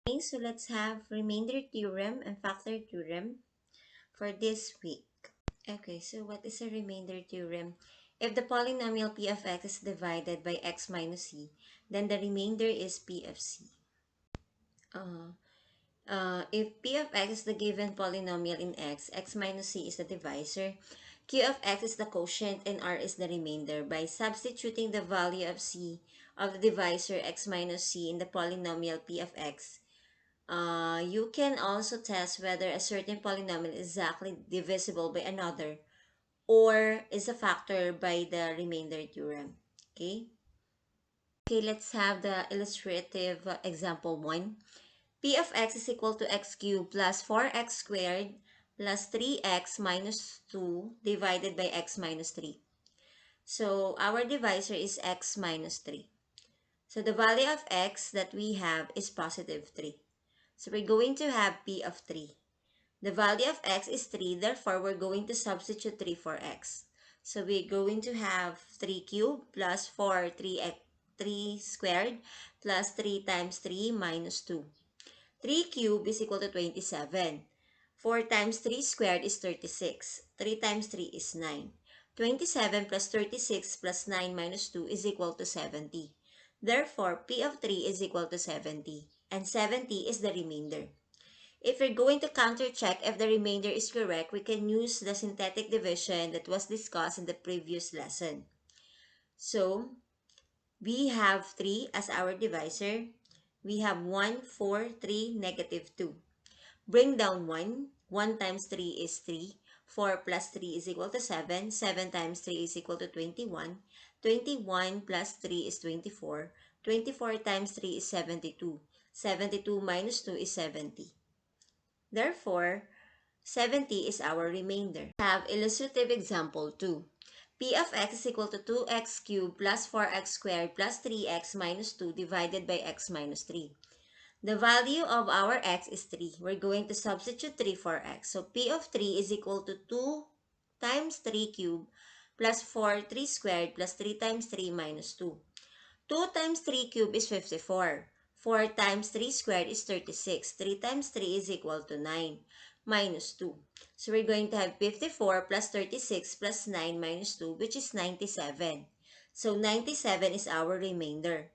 Okay, so let's have remainder theorem and factor theorem for this week. Okay, so what is a remainder theorem? If the polynomial p of x is divided by x minus c, then the remainder is p of c. Uh, if p of x is the given polynomial in x, x minus c is the divisor, q of x is the quotient, and r is the remainder. By substituting the value of c of the divisor x minus c in the polynomial p of x, you can also test whether a certain polynomial is exactly divisible by another or is a factor by the remainder theorem. Okay? Okay, let's have the illustrative example 1. P of x is equal to x cubed plus 4x squared plus 3x minus 2 divided by x minus 3. So our divisor is x minus 3. So the value of x that we have is positive 3. So we're going to have p of 3. The value of x is 3, therefore we're going to substitute 3 for x. So we're going to have 3 cubed plus 4, 3 squared plus 3 times 3 minus 2. 3 cubed is equal to 27. 4 times 3 squared is 36. 3 times 3 is 9. 27 plus 36 plus 9 minus 2 is equal to 70. Therefore, P of 3 is equal to 70. And 70 is the remainder. If we're going to counter-check if the remainder is correct, we can use the synthetic division that was discussed in the previous lesson. So, we have 3 as our divisor. We have 1, 4, 3, negative 2. Bring down 1. 1 times 3 is 3. 4 plus 3 is equal to 7. 7 times 3 is equal to 21. 21 plus 3 is 24. 24 times 3 is 72. 72 minus 2 is 70. Therefore, 70 is our remainder. We have illustrative example 2. P of x is equal to 2x cubed plus 4x squared plus 3x minus 2 divided by x minus 3. The value of our x is 3. We're going to substitute 3 for x. So P of 3 is equal to 2 times 3 cubed plus 4, 3 squared plus 3 times 3 minus 2. 2 times 3 cubed is 54. 4 times 3 squared is 36. 3 times 3 is equal to 9 minus 2. So we're going to have 54 plus 36 plus 9 minus 2, which is 97. So 97 is our remainder.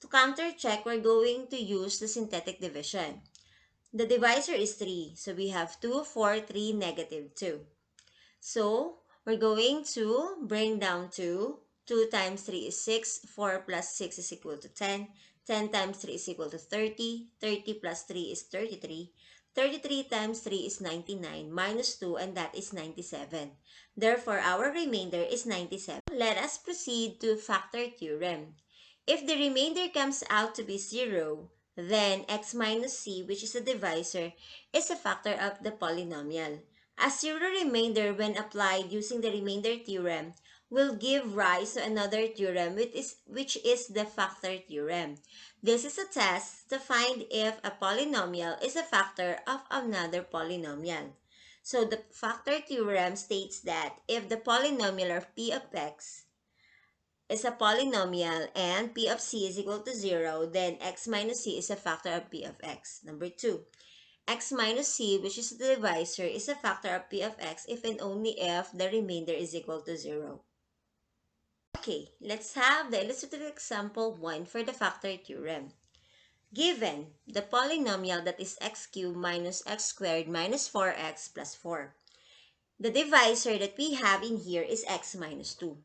To counter-check, we're going to use the synthetic division. The divisor is 3. So we have 2, 4, 3, negative 2. So, we're going to bring down 2. 2 times 3 is 6. 4 plus 6 is equal to 10. 10 times 3 is equal to 30. 30 plus 3 is 33. 33 times 3 is 99 minus 2, and that is 97. Therefore, our remainder is 97. Let us proceed to factor theorem. If the remainder comes out to be 0, then x minus c, which is the divisor, is a factor of the polynomial. A zero remainder when applied using the remainder theorem will give rise to another theorem which is the factor theorem. This is a test to find if a polynomial is a factor of another polynomial. So the factor theorem states that if the polynomial of p of x is a polynomial and p of c is equal to 0, then x minus c is a factor of p of x. Number 2. X minus c, which is the divisor, is a factor of p of x if and only if the remainder is equal to 0. Okay, let's have the illustrative example 1 for the factor theorem. Given the polynomial that is x cubed minus x squared minus 4x plus 4. The divisor that we have in here is x minus 2.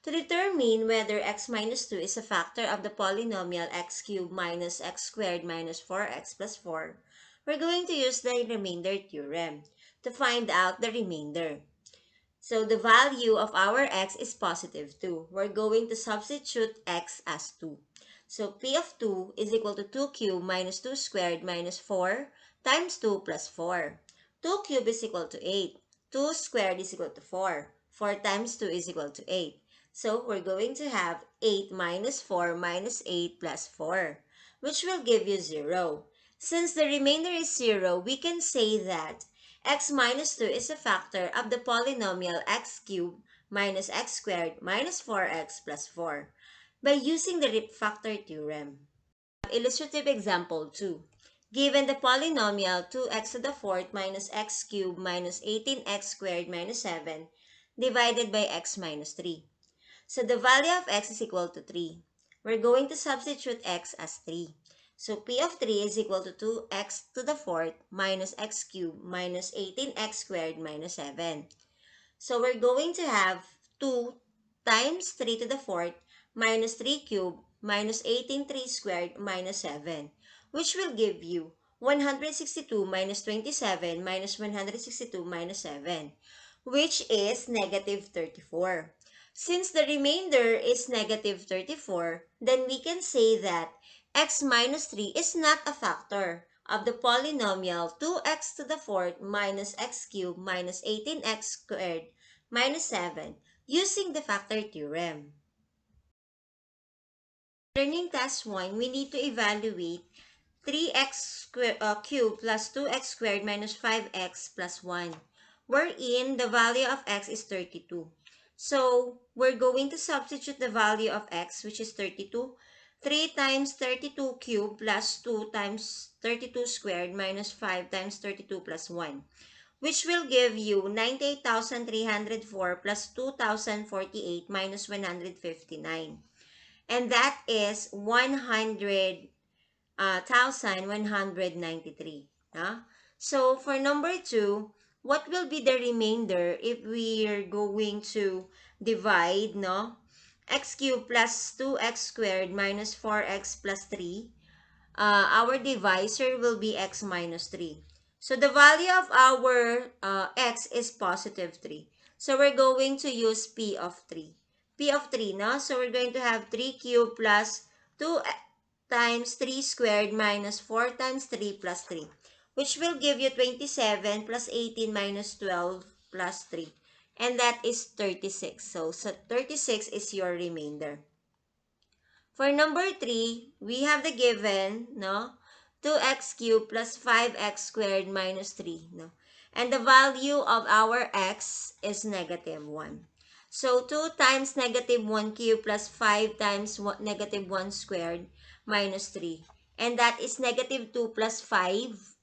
To determine whether x minus 2 is a factor of the polynomial x cubed minus x squared minus 4x plus 4, we're going to use the remainder theorem to find out the remainder. So the value of our x is positive 2. We're going to substitute x as 2. So P of 2 is equal to 2 cubed minus 2 squared minus 4 times 2 plus 4. 2 cubed is equal to 8. 2 squared is equal to 4. 4 times 2 is equal to 8. So we're going to have 8 minus 4 minus 8 plus 4, which will give you 0. Since the remainder is 0, we can say that x minus 2 is a factor of the polynomial x cubed minus x squared minus 4x plus 4 by using the factor theorem. Illustrative example 2. given the polynomial 2x to the fourth minus x cubed minus 18x squared minus 7 divided by x minus 3. So the value of x is equal to 3. We're going to substitute x as 3. So p of 3 is equal to 2x to the fourth minus x cubed minus 18x squared minus 7. So we're going to have 2 times 3 to the fourth minus 3 cubed minus 18 3 squared minus 7, which will give you 162 minus 27 minus 162 minus 7, which is negative 34. Since the remainder is negative 34, then we can say that x minus 3 is not a factor of the polynomial 2x to the fourth minus x cubed minus 18x squared minus 7 using the factor theorem. Learning task 1, we need to evaluate 3x cubed plus 2x squared minus 5x plus 1, wherein the value of x is 32. So, we're going to substitute the value of x, which is 32. 3 times 32 cubed plus 2 times 32 squared minus 5 times 32 plus 1, which will give you 98,304 plus 2,048 minus 159. And that is 100,193. So for number 2, what will be the remainder if we are going to divide, x cubed plus 2x squared minus 4x plus 3? Our divisor will be x minus 3. So the value of our x is positive 3. So we're going to use P of 3. P of 3, no? So we're going to have 3 cubed plus 2 times 3 squared minus 4 times 3 plus 3, which will give you 27 plus 18 minus 12 plus 3. And that is 36. So 36 is your remainder. For number 3, we have the given, 2x cubed plus 5x squared minus 3, And the value of our x is negative 1. So 2 times negative 1 cubed plus 5 times negative 1 squared minus 3. And that is negative 2 plus 5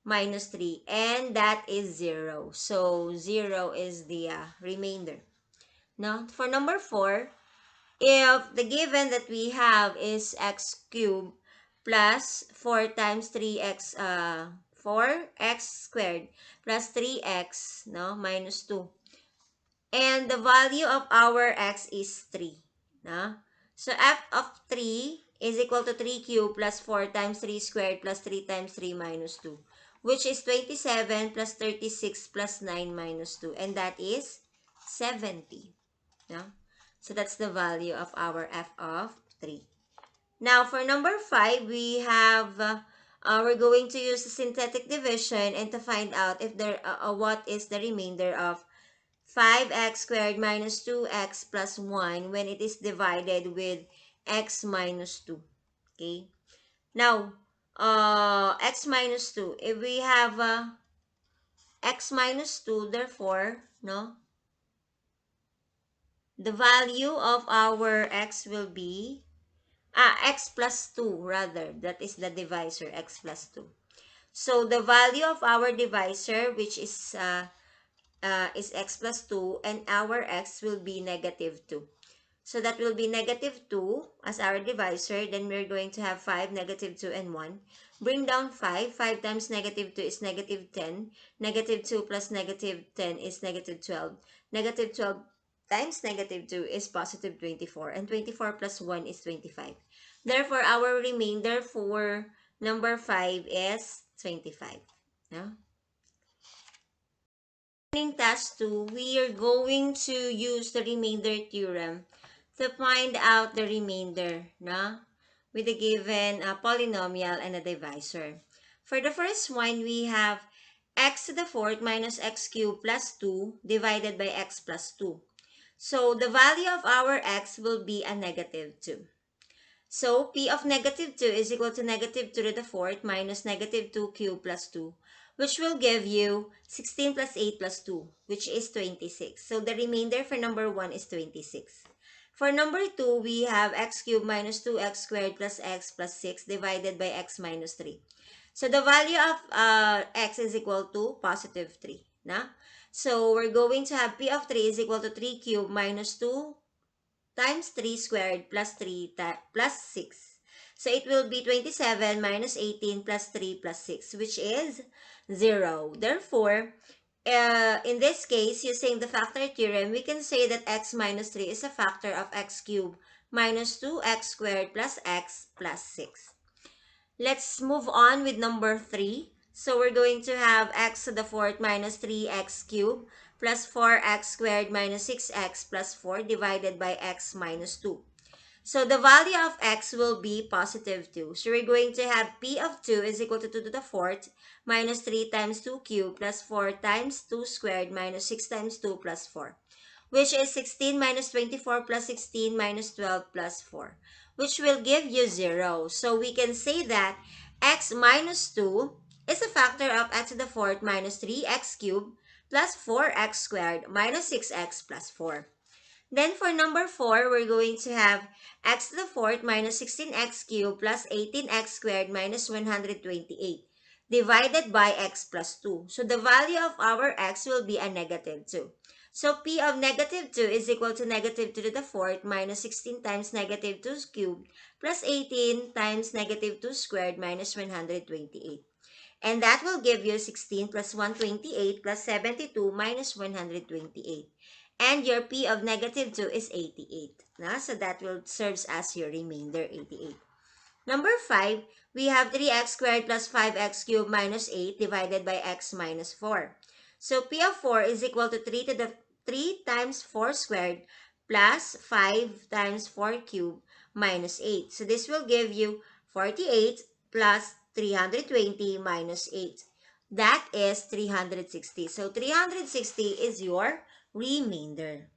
minus 3. And that is 0. So 0 is the remainder. Now, for number 4, if the given that we have is x cubed plus 4 times 3x, 4x squared plus 3x, minus 2. And the value of our x is 3. No? So f of 3 is equal to 3 cubed plus 4 times 3 squared plus 3 times 3 minus 2, which is 27 plus 36 plus 9 minus 2. And that is 70. No? So that's the value of our f of 3. Now, for number 5, we have, we're going to use synthetic division and to find out if what is the remainder of 5x squared minus 2x plus 1 when it is divided with x minus 2. Okay? Now, x minus 2. If we have x minus 2, therefore, the value of our x will be x plus 2 rather. That is the divisor, x plus 2. So the value of our divisor, which is x plus 2, and our x will be negative 2. So that will be negative 2 as our divisor. Then we're going to have 5, negative 2, and 1. Bring down 5. 5 times negative 2 is negative 10. Negative 2 plus negative 10 is negative 12. Negative 12 times negative 2 is positive 24. And 24 plus 1 is 25. Therefore, our remainder for number 5 is 25. No? In task 2, we are going to use the remainder theorem to find out the remainder, with a given polynomial and a divisor. For the first one, we have x to the fourth minus x cubed plus 2 divided by x plus 2. So the value of our x will be a negative 2. So p of negative 2 is equal to negative 2 to the fourth minus negative 2 cubed plus 2, which will give you 16 plus 8 plus 2, which is 26. So the remainder for number 1 is 26. For number 2, we have x cubed minus 2x squared plus x plus 6 divided by x minus 3. So the value of x is equal to positive 3. Na? So we're going to have p of 3 is equal to 3 cubed minus 2 times 3 squared plus 3 plus 6. So it will be 27 minus 18 plus 3 plus 6, which is 0. Therefore, in this case, using the factor theorem, we can say that x minus 3 is a factor of x cubed minus 2x squared plus x plus 6. Let's move on with number 3. So we're going to have x to the fourth minus 3x cubed plus 4x squared minus 6x plus 4 divided by x minus 2. So the value of x will be positive 2. So we're going to have p of 2 is equal to 2 to the fourth minus 3 times 2 cubed plus 4 times 2 squared minus 6 times 2 plus 4, which is 16 minus 24 plus 16 minus 12 plus 4, which will give you 0. So we can say that x minus 2 is a factor of x to the fourth minus 3x cubed plus 4x squared minus 6x plus 4. Then for number 4, we're going to have x to the fourth minus 16x cubed plus 18x squared minus 128 divided by x plus 2. So the value of our x will be a negative 2. So p of negative 2 is equal to negative 2 to the fourth minus 16 times negative 2 cubed plus 18 times negative 2 squared minus 128. And that will give you 16 plus 128 plus 72 minus 128. And your p of negative 2 is 88. So that will serves as your remainder, 88. Number 5, we have 3x squared plus 5x cubed minus 8 divided by x minus 4. So p of 4 is equal to 3 times 4 squared plus 5 times 4 cubed minus 8. So this will give you 48 plus 320 minus 8. That is 360. So 360 is your remainder.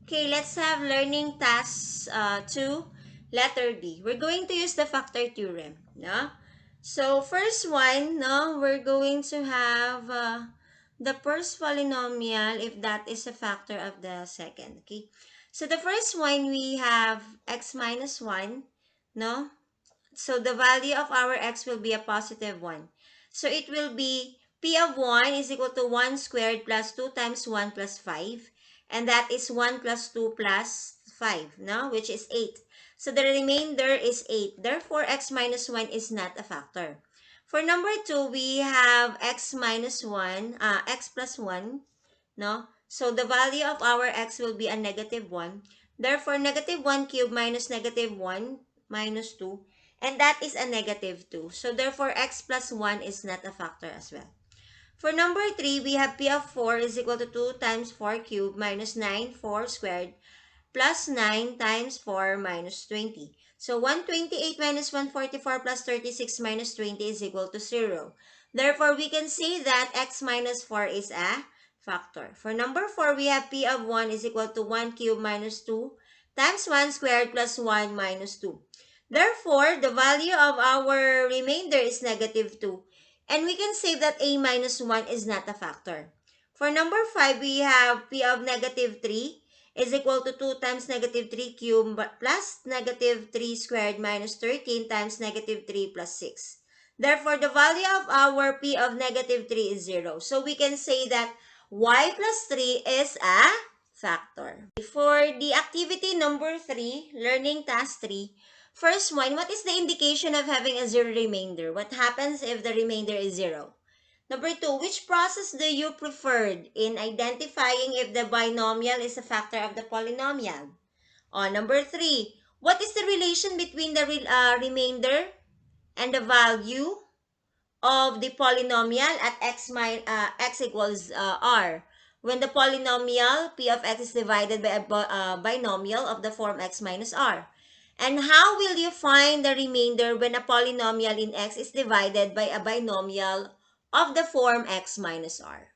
Okay, let's have learning task 2, letter B. We're going to use the factor theorem. No? So, first one, no, we're going to have the first polynomial if that is a factor of the second. Okay. So, the first one, we have x minus 1. No? So the value of our x will be a positive 1. So it will be p of 1 is equal to 1 squared plus 2 times 1 plus 5. And that is 1 plus 2 plus 5, no? Which is 8. So the remainder is 8. Therefore, x minus 1 is not a factor. For number 2, we have x minus 1, x plus 1, no? So the value of our x will be a negative 1. Therefore, negative 1 cubed minus negative 1 minus 2. And that is a negative 2. So therefore, x plus 1 is not a factor as well. For number 3, we have p of 4 is equal to 2 times 4 cubed minus 9, 4 squared plus 9 times 4 minus 20. So 128 minus 144 plus 36 minus 20 is equal to 0. Therefore, we can say that x minus 4 is a factor. For number 4, we have p of 1 is equal to 1 cubed minus 2 times 1 squared plus 1 minus 2. Therefore, the value of our remainder is negative 2. And we can say that a minus 1 is not a factor. For number 5, we have p of negative 3 is equal to 2 times negative 3 cubed plus negative 3 squared minus 13 times negative 3 plus 6. Therefore, the value of our p of negative 3 is 0. So we can say that y plus 3 is a factor. For the activity number 3, learning task 3, first one, what is the indication of having a zero remainder? What happens if the remainder is 0? Number 2, which process do you prefer in identifying if the binomial is a factor of the polynomial? Number 3, what is the relation between the remainder and the value of the polynomial at x equals r? When the polynomial p of x is divided by a binomial of the form x minus r. And how will you find the remainder when a polynomial in x is divided by a binomial of the form x minus r?